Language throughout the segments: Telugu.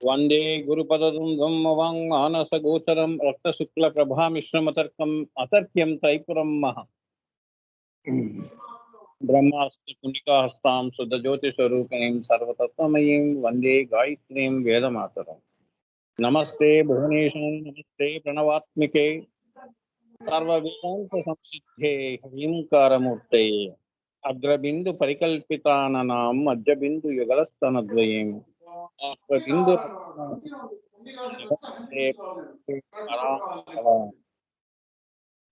వందే గురుపదదుందం వాంగ్మానసగోచరం రక్తశుక్లప్రభామిశ్రమతర్కం అతర్క్యం త్రైపురం మహా బ్రహ్మాస్త్ర పుణికాహస్తాం శుద్ధజ్యోతిస్వరూపిణీం సర్వతత్వమయీం వందే గాయత్రీం వేదమాతరం. నమస్తే భువనేశాం నమస్తే ప్రణవాత్మికే సర్వవేదాంత సంసిద్ధే హ్రీంకారమూర్తయే అగ్రబిందు పరికల్పితాననాం మధ్యబిందు యుగలస్తనద్వయం ఆత్మబిందు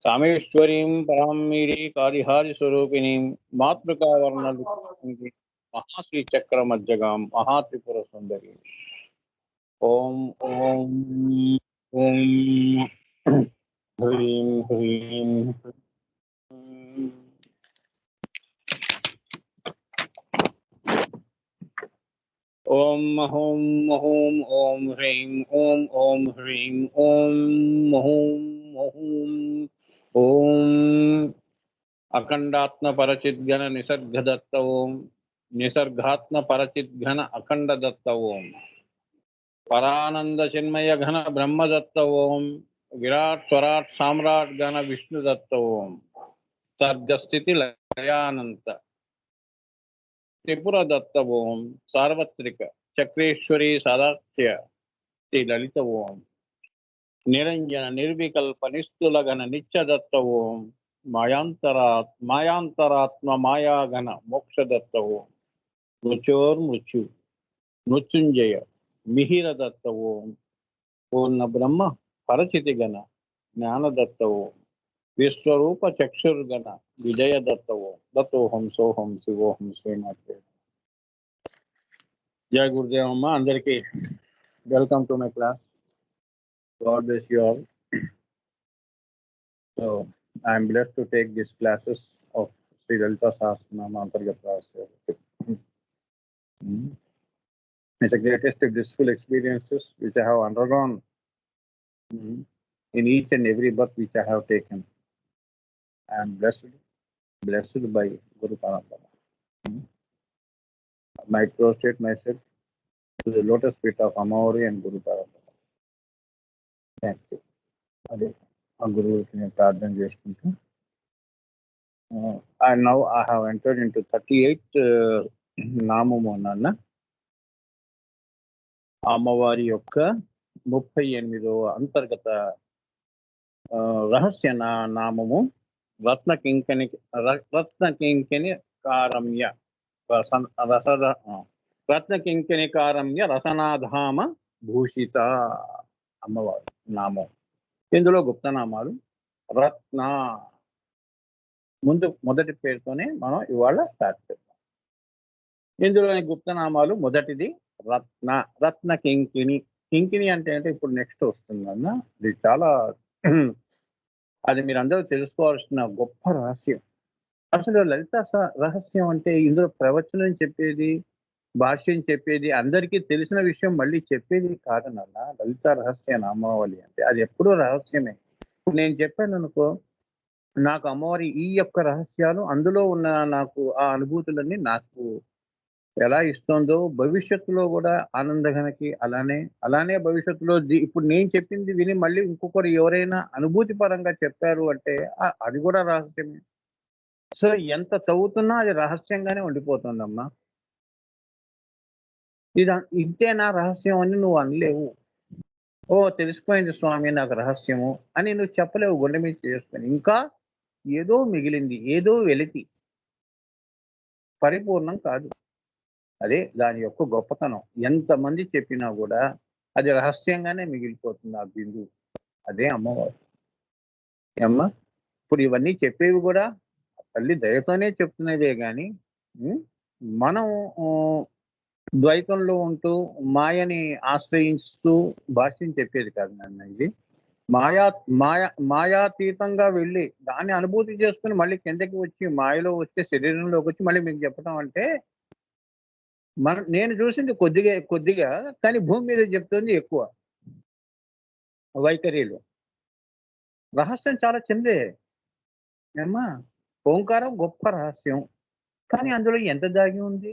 కామేశ్వరీం పరామీరీ కాదిహాదిస్వరూపిణీం మాతృకావర్ణ మహాశ్రీ చక్ర మధ్యగాం మహాత్రిపుర సుందరి. ఓం ఓం ఓం హ్రీం హ్రీం ఓం హోం హోం ఓం హ్రీం ఓం ఓం హ్రీం ఓం హోం హోం ఓం అఖండాత్మ పరచిద్ఘన నిసర్గదత్త ఓం నిసర్గాత్మ పరచిద్ఘన అఖండదత్త ఓం పరానంద చిన్మయ ఘన బ్రహ్మదత్త ఓం విరాట్ స్వరాట్ సామ్రాట్ గణ విష్ణుదత్త ఓం సర్గస్థితి లయానంత త్రిపుర దత్త ఓం సార్వత్రిక చక్రేశ్వరి సదాఖ్య శ్రీ లలిత ఓం నిరంజన నిర్వికల్ప నిస్తులగన నిత్యదత్త ఓం మాయాంతరాత్మ మాయాగణ మోక్షదత్త ఓం మృత్యోర్మృత్యు మృత్యుంజయ మిహిర దత్త ఓం పూర్ణ బ్రహ్మ పరచితి గణ జ్ఞానదత్త ఓం విశ్వరూప చక్షుర్గణ విజయ దత్త ఓం దత్తోహం సోహం శివోహం శ్రీమాత్రే. జయ గురుదేవ్ అమ్మ. అందరికీ welcome to my class. God bless you all. So I am blessed to take these classes of Sri Lalita Sahasranama Anthargata. It's the greatest blissful experiences which I have undergone in each and every birth which I have taken. I am blessed by Guru Parampara. I prostrate myself to the lotus feet of Amauri and Guru Parampara. Thank you. అదే ఆ గురువుకి నేను ప్రార్థన చేసుకుంటూ and now I have entered into 38 నామము నాన్న. అమ్మవారి యొక్క 38వ అంతర్గత రహస్య నామము రత్న కింకిణి కారమ్య రసనాధామ భూషిత అమ్మవారు నామం. ఇందులో గుప్తనామాలు రత్న మొదటి పేరుతోనే మనం ఇవాళ స్టార్ట్ చేద్దాం. ఇందులోని గుప్తనామాలు మొదటిది రత్న కింకిణి. కింకిణి అంటే ఇప్పుడు నెక్స్ట్ వస్తుందన్న. ఇది చాలా అది మీరు అందరూ తెలుసుకోవాల్సిన గొప్ప రహస్యం. అసలు లలిత రహస్యం అంటే ఇందులో ప్రవచనం చెప్పేది, భాష్యం చెప్పేది, అందరికీ తెలిసిన విషయం మళ్ళీ చెప్పేది కాదనల్ల. లలిత రహస్య నామావళి అంటే అది ఎప్పుడూ రహస్యమే. ఇప్పుడు నేను చెప్పాను అనుకో, నాకు అమ్మవారి ఈ యొక్క రహస్యాలు అందులో ఉన్న నాకు ఆ అనుభూతులన్నీ నాకు ఎలా ఇస్తుందో భవిష్యత్తులో కూడా ఆనందఘనకి అలానే భవిష్యత్తులో ఇప్పుడు నేను చెప్పింది విని మళ్ళీ ఇంకొకరు ఎవరైనా అనుభూతి పరంగా చెప్పారు అంటే అది కూడా రహస్యమే. సో ఎంత చదువుతున్నా అది రహస్యంగానే ఉండిపోతుందమ్మా. ఇంతేనా రహస్యం అని నువ్వు అనలేవు. ఓ తెలిసిపోయింది స్వామి నాకు రహస్యము అని నువ్వు చెప్పలేవు. గుండె మీద చేసుకొని ఇంకా ఏదో మిగిలింది, ఏదో వెలితి, పరిపూర్ణం కాదు. అదే దాని యొక్క గొప్పతనం. ఎంతమంది చెప్పినా కూడా అది రహస్యంగానే మిగిలిపోతుంది ఆ బిందువు. అదే అమ్మవారు. అమ్మ ఇప్పుడు ఇవన్నీ చెప్పేవి కూడా తల్లి దయతోనే చెప్తున్నవే కానీ మనం ద్వైతంలో ఉంటూ మాయని ఆశ్రయిస్తూ భాష్యం చెప్పేది కాదు నాన్న. ఇది మాయాతీతంగా వెళ్ళి దాన్ని అనుభూతి చేసుకుని మళ్ళీ కిందకి వచ్చి మాయలో వచ్చే శరీరంలోకి వచ్చి మళ్ళీ మీకు చెప్పడం అంటే నేను చూసింది కొద్దిగా కానీ భూమి మీద చెప్తుంది ఎక్కువ. వైఖరిలో రహస్యం చాలా చిన్నదే ఏమ్మా. ఓంకారం గొప్ప రహస్యం, కానీ అందులో ఎంత దాగి ఉంది.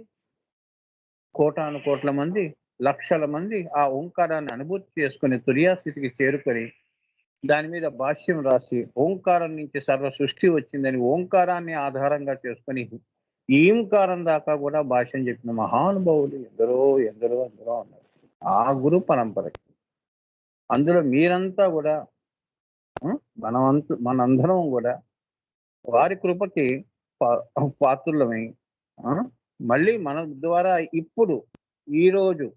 కోటాను కోట్ల మంది, లక్షల మంది ఆ ఓంకారాన్ని అనుభూతి చేసుకొని తుర్యాస్థితికి చేరుకొని దాని మీద భాష్యం రాసి ఓంకారం నుంచి సర్వ సృష్టి వచ్చిందని ఓంకారాన్ని ఆధారంగా చేసుకొని ఈంకారం దాకా కూడా భాష్యం చెప్పిన మహానుభావులు ఎందరో ఎందరో ఎందరో ఉన్నారు ఆ గురు పరంపరకి. అందులో మీరంతా కూడా మనందరం కూడా వారి కృపకి పాత్రులమై మళ్ళీ మన ద్వారా ఇప్పుడు ఈరోజు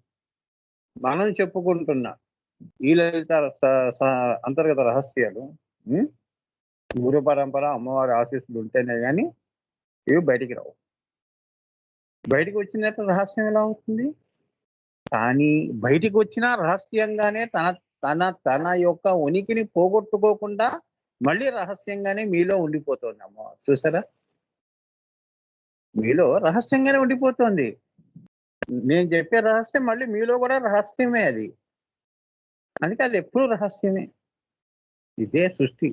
మనం చెప్పుకుంటున్న ఈ లలిత అంతర్గత రహస్యాలు గురు పరంపర అమ్మవారి ఆశీస్సులు ఉంటేనే కానీ ఇవి బయటికి రావు. బయటికి వచ్చినట్టు రహస్యం ఎలా అవుతుంది? కానీ బయటికి వచ్చిన రహస్యంగానే తన తన తన యొక్క ఉనికిని పోగొట్టుకోకుండా మళ్ళీ రహస్యంగానే మీలో ఉండిపోతుంది అమ్మవారు. చూసారా? మీలో రహస్యంగానే ఉండిపోతుంది. నేను చెప్పే రహస్యం మళ్ళీ మీలో కూడా రహస్యమే అది. అందుకే అది ఎప్పుడు రహస్యమే. ఇదే సృష్టి.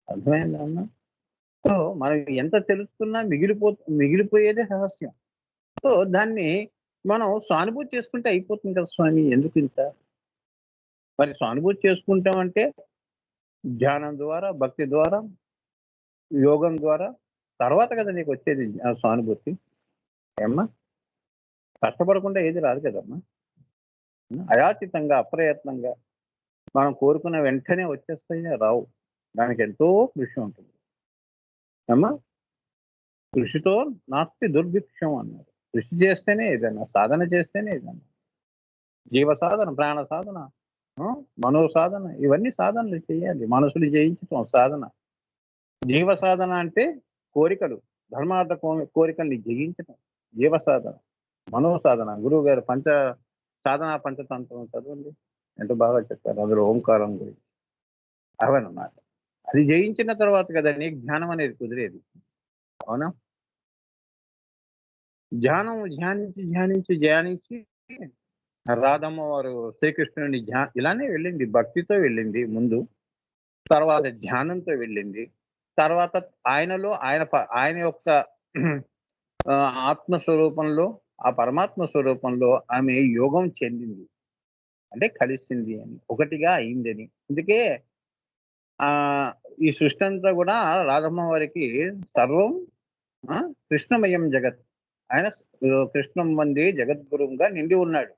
అర్థమైందా అన్న? సో మనం ఎంత తెలుసుకున్నా మిగిలిపోయేదే రహస్యం. సో దాన్ని మనం సానుభూతి చేసుకుంటే అయిపోతుంది కదా స్వామి, ఎందుకు ఇంత? మరి సానుభూతి చేసుకుంటామంటే ధ్యానం ద్వారా, భక్తి ద్వారా, యోగం ద్వారా తర్వాత కదా నీకు వచ్చేది సానుభూతి. ఏమ్మా? కష్టపడకుండా ఏది రాదు కదమ్మా. అయాచితంగా అప్రయత్నంగా మనం కోరుకున్న వెంటనే వచ్చేస్తాయి, రావు. దానికి ఎంతో కృషి ఉంటుంది అమ్మా. కృషితో నాస్తి దుర్భిక్షం అన్నారు. కృషి చేస్తేనే ఏదన్నా, సాధన చేస్తేనే ఏదన్నా. జీవ సాధన, ప్రాణ సాధన, మనో సాధన, ఇవన్నీ సాధనలు చేయాలి. మనసులు జయించటం సాధన. జీవ సాధన అంటే కోరికలు, ధర్మార్థ కోరికల్ని జయించటం జీవ సాధన. మనో సాధన గురువు గారు సాధన పంచతంత్రం చదవండి, ఎంత బాగా చెప్పారు అందులో ఓంకారం గురించి. అవన్నమాట. అది జయించిన తర్వాత కదా నీకు ధ్యానం అనేది కుదిరేది. అవునా? ధ్యానించి రాధమ్మ వారు శ్రీకృష్ణుని ఇలానే వెళ్ళింది, భక్తితో వెళ్ళింది ముందు, తర్వాత ధ్యానంతో వెళ్ళింది, తర్వాత ఆయనలో ఆయన యొక్క ఆత్మస్వరూపంలో, ఆ పరమాత్మ స్వరూపంలో ఆమె యోగం చెందింది, అంటే కలిసింది అని, ఒకటిగా అయిందని. అందుకే ఈ సృష్టి అంతా కూడా రాధమ్మ వారికి సర్వం కృష్ణమయం జగత్. ఆయన కృష్ణం మంది జగద్గురువుగా నిండి ఉన్నాడు.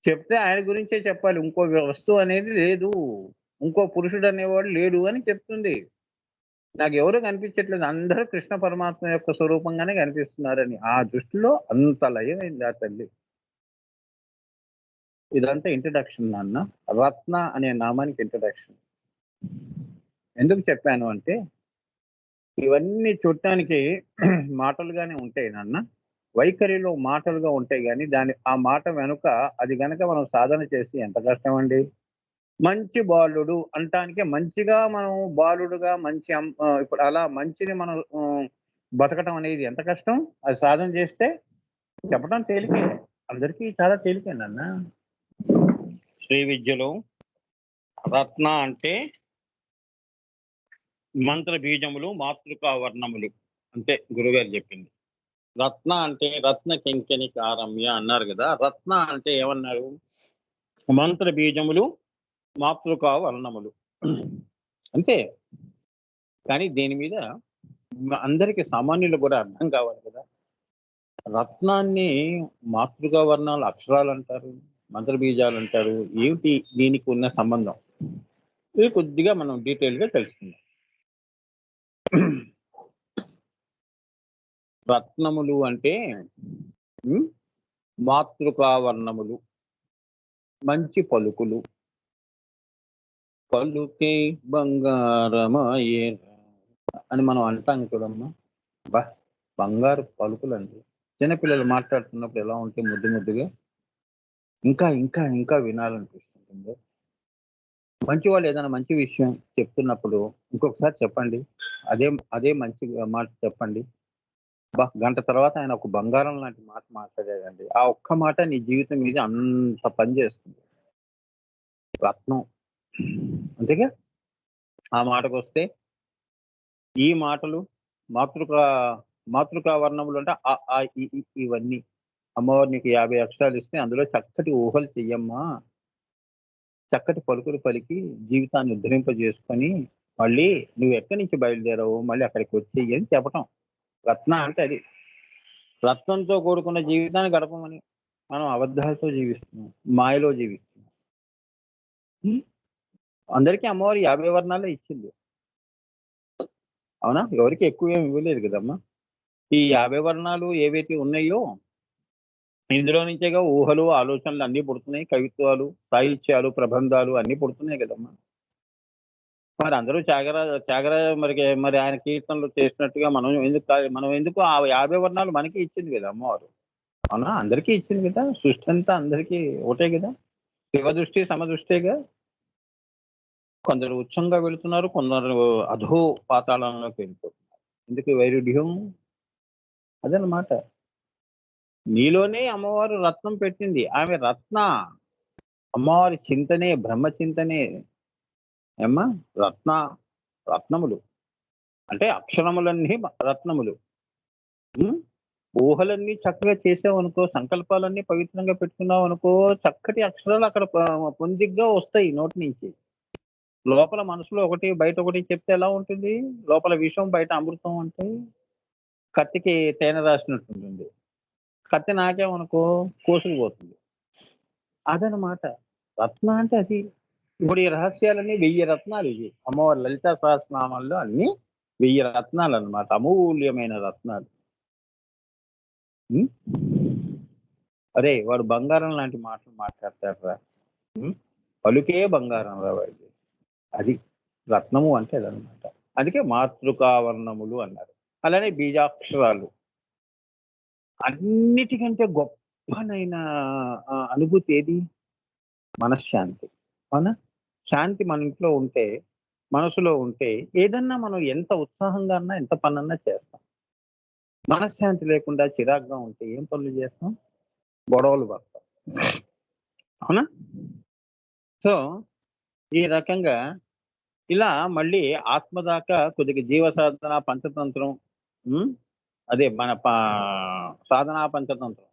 చెప్తే ఆయన గురించే చెప్పాలి, ఇంకో వస్తువు అనేది లేదు, ఇంకో పురుషుడు అనేవాడు లేడు అని చెప్తుంది. నాకు ఎవరు కనిపించట్లేదు, అందరూ కృష్ణ పరమాత్మ యొక్క స్వరూపంగానే కనిపిస్తున్నారని. ఆ దృష్టిలో అంత లయమైంది ఆ తల్లి. ఇదంతా ఇంట్రడక్షన్ నాన్న. రత్న అనే నామానికి ఇంట్రడక్షన్. ఎందుకు చెప్పాను అంటే ఇవన్నీ చూడటానికి మాటలుగానే ఉంటాయి నాన్న, వైఖరిలో మాటలుగా ఉంటాయి, కానీ ఆ మాట వెనుక అది గనక మనం సాధన చేసి ఎంత కష్టం అండి. మంచి బాలుడు అంటానికి మంచిగా మనం బాలుడుగా ఇప్పుడు అలా మంచిని మనం బతకటం అనేది ఎంత కష్టం. అది సాధన చేస్తే చెప్పడం తేలికే, అందరికీ చాలా తేలికే నాన్న. శ్రీ విద్యలో రత్న అంటే మంత్ర బీజములు, మాతృకా వర్ణములు అంటే గురుగారు చెప్పింది. రత్న అంటే రత్న కింకిణి కారమ్య అన్నారు కదా. రత్న అంటే ఏమన్నారు? మంత్ర బీజములు, మాతృకా వర్ణములు అంతే. కానీ దీని మీద అందరికి సామాన్యులు కూడా అర్థం కావాలి కదా. రత్నాన్ని మాతృకా వర్ణాలు అక్షరాలు అంటారు, మంత్ర బీజాలు అంటారు. ఏమిటి దీనికి ఉన్న సంబంధం? ఇది కొద్దిగా మనం డీటెయిల్గా తెలుసుకుందాం. రత్నములు అంటే మాతృకావర్ణములు, మంచి పలుకులు. పలుకే బంగారమాయే అని మనం అంటాం చూడమ్మా. బంగారు పలుకులు అండి. చిన్నపిల్లలు మాట్లాడుతున్నప్పుడు ఎలా ఉంటే ముద్దు ముద్దుగా ఇంకా ఇంకా ఇంకా వినాలనిపిస్తుంటుంది. మంచి వాళ్ళు ఏదైనా మంచి విషయం చెప్తున్నప్పుడు ఇంకొకసారి చెప్పండి, అదే మంచి మాట చెప్పండి. గంట తర్వాత ఆయన ఒక బంగారం లాంటి మాట మాట్లాడాడండి. ఆ ఒక్క మాట నీ జీవితం మీద అంత పని చేస్తుంది. రత్నం అంతేగా. ఆ మాటకు వస్తే ఈ మాటలు మాతృకా వర్ణములు అంటే ఇవన్నీ అమ్మవారు నీకు 50 అక్షరాలు ఇస్తే అందులో చక్కటి ఊహలు చెయ్యమ్మా, చక్కటి పలుకులు పలికి జీవితాన్ని ఉద్ధరింపజేసుకొని మళ్ళీ నువ్వు ఎక్కడి నుంచి బయలుదేరావు మళ్ళీ అక్కడికి వచ్చేయి అని చెప్పటం. రత్న అంటే అది. రత్నంతో కూడుకున్న జీవితాన్ని గడపమని. మనం అబద్ధాలతో జీవిస్తున్నాం, మాయలో జీవిస్తున్నాం. అందరికీ అమ్మవారు 50 వర్ణాలే ఇచ్చింది. అవునా? ఎవరికి ఎక్కువ ఏమి ఇవ్వలేదు కదమ్మా. ఈ 50 వర్ణాలు ఏవైతే ఉన్నాయో ఇందులో నుంచేగా ఊహలు, ఆలోచనలు అన్నీ పుడుతున్నాయి. కవిత్వాలు, సాహిత్యాలు, ప్రబంధాలు అన్నీ పుడుతున్నాయి కదమ్మా. మరి అందరూ త్యాగరాజ మరి ఆయన కీర్తనలు చేసినట్టుగా మనం ఎందుకు ఆ 50 వర్ణాలు మనకి ఇచ్చింది కదా అమ్మవారు. అవునా? అందరికీ ఇచ్చింది కదా. సృష్టి అంతా అందరికీ ఒకటే కదా. శివదృష్టి సమదృష్టేగా. కొందరు ఉచ్చంగా వెళుతున్నారు, కొందరు అధో పాతాళంలోకి వెళ్ళిపోతున్నారు. ఎందుకు వైరుధ్యం? అదనమాట. నీలోనే అమ్మవారు రత్నం పెట్టింది. ఆమె రత్న. అమ్మవారి చింతనే బ్రహ్మ చింతనే ఏమ్మా రత్నములు. అంటే అక్షరములన్నీ రత్నములు. ఊహలన్నీ చక్కగా చేసావనుకో, సంకల్పాలన్నీ పవిత్రంగా పెట్టుకున్నావు అనుకో, చక్కటి అక్షరాలు అక్కడ పొందిగ్గా వస్తాయి నోటి నుంచి. లోపల మనసులో ఒకటి బయట ఒకటి చెప్తే ఎలా ఉంటుంది? లోపల విషం బయట అమృతం అంటే కత్తికి తేనె రాసినట్టుంటుంది. కత్తి నాకేమనుకో కోసుకుపోతుంది. అదనమాట. రత్న అంటే అది. ఇప్పుడు ఈ రహస్యాలన్నీ 1000 రత్నాలు ఇవి. అమ్మవారి లలితా సహస్రనామాల్లో అన్ని 1000 రత్నాలు అన్నమాట. అమూల్యమైన రత్నాలు. అరే వాడు బంగారం లాంటి మాటలు మాట్లాడతాడురా. పలుకే బంగారం రా వాడికి. అది రత్నము అంటే అదనమాట. అందుకే మాతృకావర్ణములు అన్నారు. అలానే బీజాక్షరాలు. అన్నిటికంటే గొప్పనైన అనుభూతి ఏది? మనశ్శాంతి. అవునా? శాంతి మన ఇంట్లో ఉంటే, మనసులో ఉంటే ఏదన్నా మనం ఎంత ఉత్సాహంగా అన్నా, ఎంత పనన్నా చేస్తాం. మనశ్శాంతి లేకుండా చిరాగ్గా ఉంటే ఏం పనులు చేస్తాం? గొడవలు పడతాం. అవునా? సో, ఈ రకంగా ఇలా మళ్ళీ ఆత్మ దాకా కొద్దిగా జీవ సాధన, పంచతంత్రం అదే మన సాధనా పంచతంత్రం.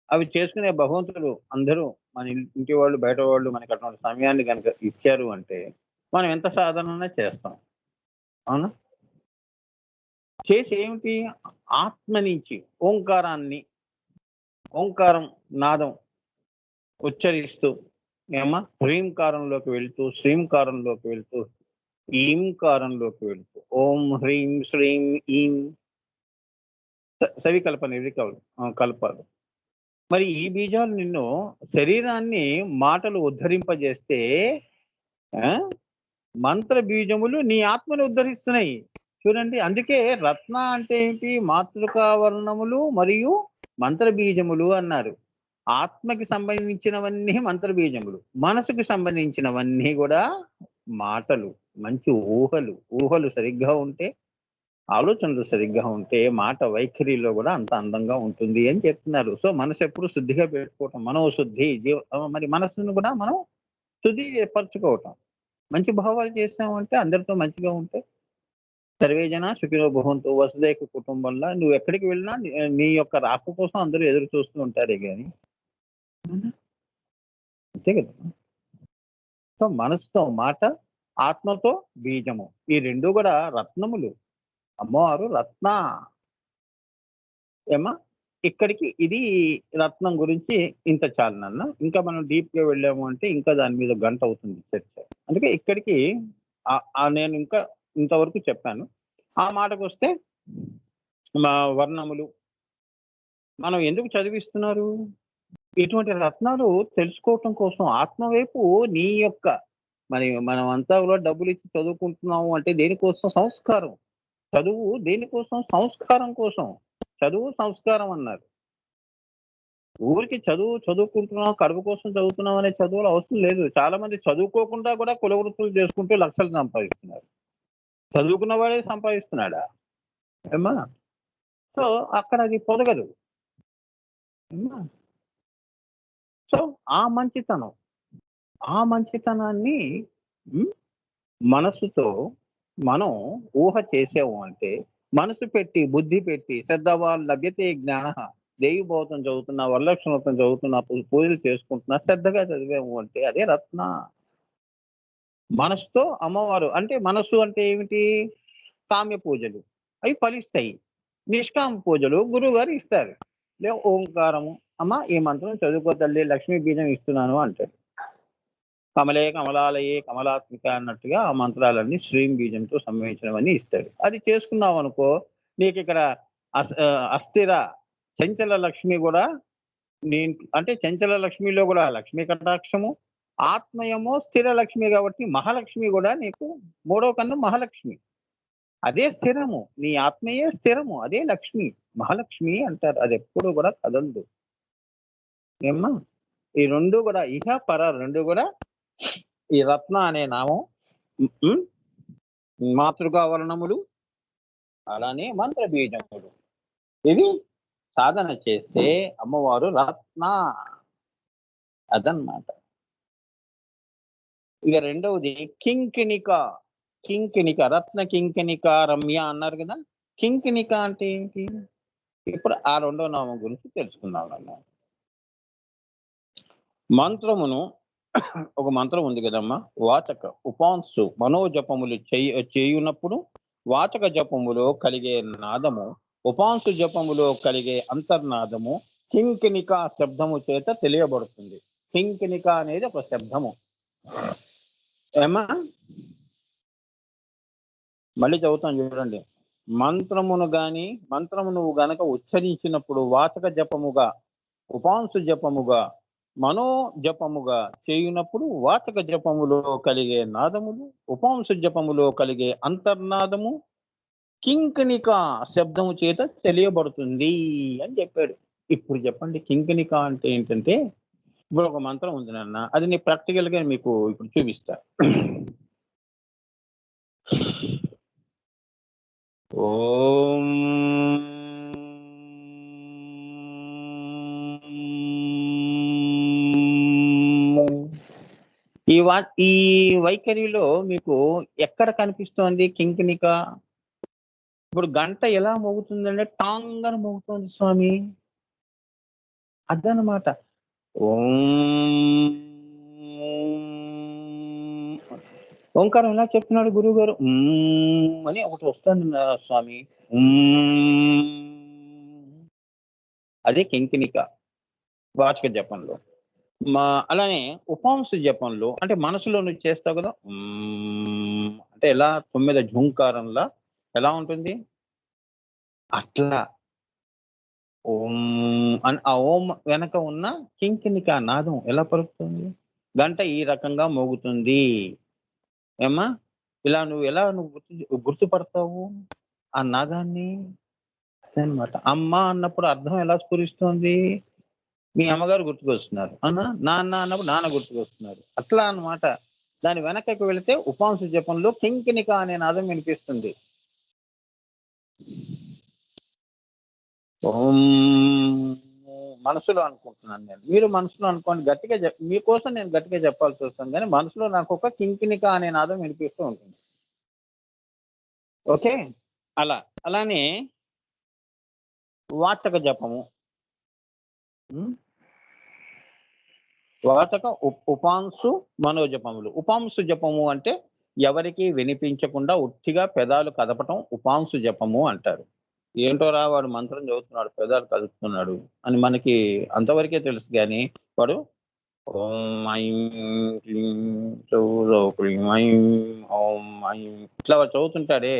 అవి చేసుకునే భగవంతుడు అందరూ మన ఇంటి వాళ్ళు, బయట వాళ్ళు మనకి అటువంటి సమయాన్ని గనక ఇచ్చారు అంటే, మనం ఎంత సాధనన్నా చేస్తాం. అవునా? చేసి ఏమిటి? ఆత్మ నుంచి ఓంకారం నాదం ఉచ్చరిస్తూ హ్రీంకారంలోకి వెళ్తూ, శ్రీంకారంలోకి వెళ్తూ, ఈంకారంలోకి వెళ్తూ, ఓం హ్రీం శ్రీం ఈం సవికల్పన ఇది కలపాలి. మరి ఈ బీజాలు నిన్ను శరీరాన్ని మాటలు ఉద్ధరింపజేస్తే మంత్ర బీజములు నీ ఆత్మను ఉద్ధరిస్తున్నాయి. చూడండి, అందుకే రత్న అంటే ఏంటి? మాతృకావర్ణములు మరియు మంత్ర బీజములు అన్నారు. ఆత్మకి సంబంధించినవన్నీ మంత్ర బీజములు, మనసుకు సంబంధించినవన్నీ కూడా మాటలు, మంచి ఊహలు సరిగ్గా ఉంటే, ఆలోచనలు సరిగ్గా ఉంటే మాట వైఖరిలో కూడా అంత అందంగా ఉంటుంది అని చెప్తున్నారు. సో మనసు ఎప్పుడు శుద్ధిగా పెట్టుకోవటం, మనోశుద్ధి మరి మనసును కూడా మనం శుద్ధి పరచుకోవటం. మంచి భావాలు చేసామంటే అందరితో మంచిగా ఉంటే సర్వేజన సుఖినో భవంతు వసుదైక కుటుంబంలో నువ్వు ఎక్కడికి వెళ్ళినా నీ యొక్క రాక కోసం అందరూ ఎదురు చూస్తూ ఉంటారే గాని అంతే కదా. సో మనసుతో మాట, ఆత్మతో బీజము, ఈ రెండు కూడా రత్నములు. అమ్మవారు రత్న ఏమా ఇక్కడికి ఇది రత్నం గురించి ఇంత చాలు నాన్న. ఇంకా మనం డీప్ గా వెళ్ళాము అంటే ఇంకా దాని మీద గంట అవుతుంది చర్చ. అందుకే ఇక్కడికి నేను ఇంకా ఇంతవరకు చెప్పాను. ఆ మాటకు వస్తే మా వర్ణములు మనం ఎందుకు చదివిస్తున్నారు? ఇటువంటి రత్నాలు తెలుసుకోవటం కోసం. ఆత్మ వైపు నీ యొక్క మరి మనం అంతా కూడా డబ్బులు ఇచ్చి చదువుకుంటున్నాము అంటే దేనికోసం? సంస్కారం. చదువు దేనికోసం? సంస్కారం కోసం. చదువు సంస్కారం అన్నారు. ఊరికి చదువుకుంటున్నాం, కడుపు కోసం చదువుతున్నాం అనే చదువులు అవసరం లేదు. చాలా మంది చదువుకోకుండా కూడా కుల వృత్తులు చేసుకుంటూ లక్షలు సంపాదిస్తున్నారు. చదువుకున్న వాడే సంపాదిస్తున్నాడా? ఏమ్మా? సో అక్కడ అది పొదగదు. సో ఆ మంచితనాన్ని మనసుతో మనం ఊహ చేసాము అంటే, మనసు పెట్టి, బుద్ధి పెట్టి, శ్రద్ధవాన్ లభ్యతే జ్ఞాన దేవి భౌతం చదువుతున్నా, వరలక్ష్మి వ్రతం చదువుతున్నా, పూజలు చేసుకుంటున్నా, శ్రద్ధగా చదివాము అంటే అదే రత్న. మనసుతో అమ్మవారు అంటే మనస్సు అంటే ఏమిటి? కామ్య పూజలు. అవి ఫలిస్తాయి. నిష్కామ పూజలు గురువుగారు ఇస్తారు. ఓంకారము, అమ్మ ఈ మంత్రం చదువుకో తల్లి, లక్ష్మీ బీజం ఇస్తున్నాను అంటాడు. కమలే కమలాలయే కమలాత్మిక అన్నట్టుగా ఆ మంత్రాలన్నీ శ్రీం బీజంతో సంబంధించినవన్నీ ఇస్తాడు. అది చేసుకున్నావు అనుకో, నీకు ఇక్కడ అస్థిర చంచల లక్ష్మి కూడా అంటే చంచల లక్ష్మిలో కూడా లక్ష్మీ కటాక్షము, ఆత్మయమో స్థిర లక్ష్మి కాబట్టి మహాలక్ష్మి కూడా నీకు మూడో కన్ను మహాలక్ష్మి. అదే స్థిరము. నీ ఆత్మయే స్థిరము. అదే లక్ష్మి. మహాలక్ష్మి అంటారు. అది ఎప్పుడు కూడా కదలదు. ఏమ్మా? ఈ రెండు కూడా ఇహ పర రెండు కూడా ఈ రత్న అనే నామం మాతృకా వర్ణములు అలానే మంత్ర బీజములు ఇవి సాధన చేస్తే అమ్మవారు రత్న అదన్నమాట. ఇక రెండవది కింకిణిక. కింకిణిక రత్న కింకిణిక రమ్య అన్నారు కదా. కింకిణిక అంటే ఏంటి? ఇప్పుడు ఆ రెండో నామం గురించి తెలుసుకుందాం అన్నమాట. మంత్రమును ఒక మంత్రం ఉంది కదమ్మా, వాచక ఉపాంశు మనోజపములు చేయునప్పుడు వాచక జపములో కలిగే నాదము, ఉపాంశు జపములో కలిగే అంతర్నాదము కింకిణిక శబ్దము చేత తెలియబడుతుంది. కింకిణిక అనేది ఒక శబ్దము. ఏమా? మళ్ళీ చదువుతాను చూడండి. మంత్రము నువ్వు గనక ఉచ్చరించినప్పుడు వాచక జపముగా, ఉపాంశు జపముగా, మనో జపముగా చేయునప్పుడు వాచక జపములో కలిగే నాదములు, ఉపాంశు జపములో కలిగే అంతర్నాదము కింకిణిక శబ్దము చేత తెలియబడుతుంది అని చెప్పాడు. ఇప్పుడు చెప్పండి కింకిణిక అంటే ఏంటంటే, ఇప్పుడు ఒక మంత్రం ఉంది నాన్న, అది నేను ప్రాక్టికల్ గా మీకు ఇప్పుడు చూపిస్తా. ఓం ఈ వైఖరిలో మీకు ఎక్కడ కనిపిస్తోంది కింకిణిక? ఇప్పుడు గంట ఎలా మోగుతుందంటే టాంగ్ అని మోగుతోంది స్వామి. అదనమాట. ఓంకారం ఎలా చెప్తున్నాడు గురువు గారు? అని ఒకటి వస్తుంది స్వామి. అదే కింకిణిక వాచక జపంలో. అలానే ఉపాంశ జపంలో అంటే మనసులో నువ్వు చేస్తావు కదా, అంటే ఎలా 9 ఝుంకారంలా ఎలా ఉంటుంది అట్లా ఓం అని ఆ ఓం వెనక ఉన్న కింకిణిక నాదం ఎలా పలుకుతుంది? గంట ఈ రకంగా మోగుతుంది. ఏమ్మా? ఇలా నువ్వు గుర్తుపడతావు ఆ నాదాన్ని? అదనమాట. అమ్మ అన్నప్పుడు అర్థం ఎలా స్ఫురిస్తోంది? మీ అమ్మగారు గుర్తుకొస్తున్నారు. అవునా? నాన్న అన్నప్పుడు నాన్న గుర్తుకొస్తున్నారు. అట్లా అన్నమాట. దాని వెనకకి వెళితే ఉపాంశ జపంలో కింకిణిక అనే నాదం వినిపిస్తుంది. ఓం మనసులో అనుకుంటున్నాను నేను. మీరు మనసులో అనుకోండి. గట్టిగా మీకోసం నేను గట్టిగా చెప్పాల్సి వస్తుంది, కానీ మనసులో నాకు ఒక కింకిణిక అనే నాదం వినిపిస్తూ ఉంటుంది. ఓకే? అలానే వాచక జపము, వాచక ఉపాంశు మనోజపములు. ఉపాంశు జపము అంటే ఎవరికి వినిపించకుండా ఉట్టిగా పెదాలు కదపటం ఉపాంశు జపము అంటారు. ఏంటో రా వాడు మంత్రం చదువుతున్నాడు, పెదాలు కదుపుతున్నాడు అని మనకి అంతవరకే తెలుసు. కానీ వాడు ఓం ఐం క్లీం క్లీం ఐం ఓం ఐం ఇట్లా వాడు చదువుతుంటాడే,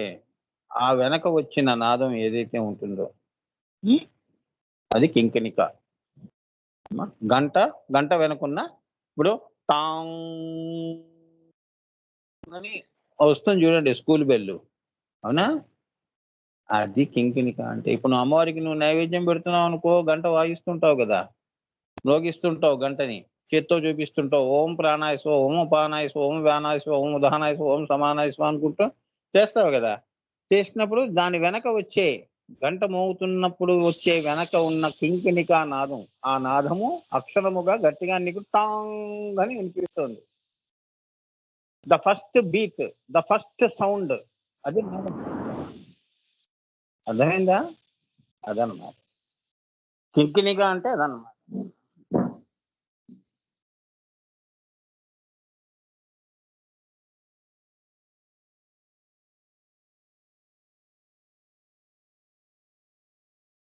ఆ వెనక వచ్చిన నాదం ఏదైతే ఉంటుందో అది కింకిణిక. గంట వెనకున్న ఇప్పుడు టాంగ్ అని వస్తుంది చూడండి స్కూల్ బెల్లు, అవునా? అది కింకిణిక అంటే. ఇప్పుడు నువ్వు అమ్మవారికి నైవేద్యం పెడుతున్నావు అనుకో, గంట వాయిస్తుంటావు కదా, మ్రోగిస్తుంటావు గంటని, చేత్తో చూపిస్తుంటావు. ఓం ప్రాణాయస్వ, ఓం అపానాయస్వ, ఓం వ్యానాయస్వ, ఓం ఉదాహనాయస్వ, ఓం సమానాయస్వ అనుకుంటూ చేస్తావు కదా. చేసినప్పుడు దాని వెనక వచ్చే గంట మోగుతున్నప్పుడు వచ్చే వెనక ఉన్న కింకిణిక నాదం, ఆ నాదము అక్షరముగా గట్టిగా నీకు టాంగ్ అని వినిపిస్తుంది. The first beat, the first sound, అది నాదం. అర్థమైందా? అదన్నమాట. కింకిణిగా అంటే అదనమాట.